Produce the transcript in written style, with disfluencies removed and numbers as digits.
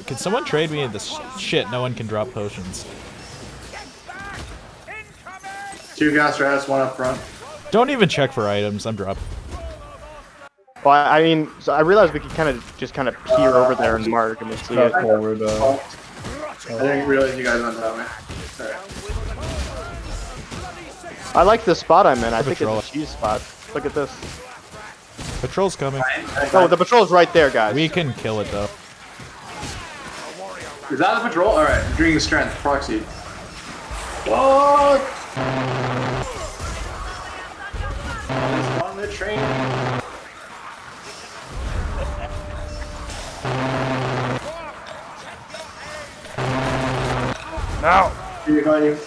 Can someone trade me this shit? No one can drop potions. 2 gas rats, 1 up front. Don't even check for items. I'm dropping. Well, I mean, so I realized we could kind of peer over there and mark and see it. Forward. I didn't realize you guys went that way. Sorry. I like the spot I'm in. I think Patrol. it's a cheese spot. Look at this. Patrol's coming. Oh, the patrol's right there, guys. We can kill it though. Is that the patrol? Alright, drinking strength, proxy. Fuck! He's on the train. Now. Behind you.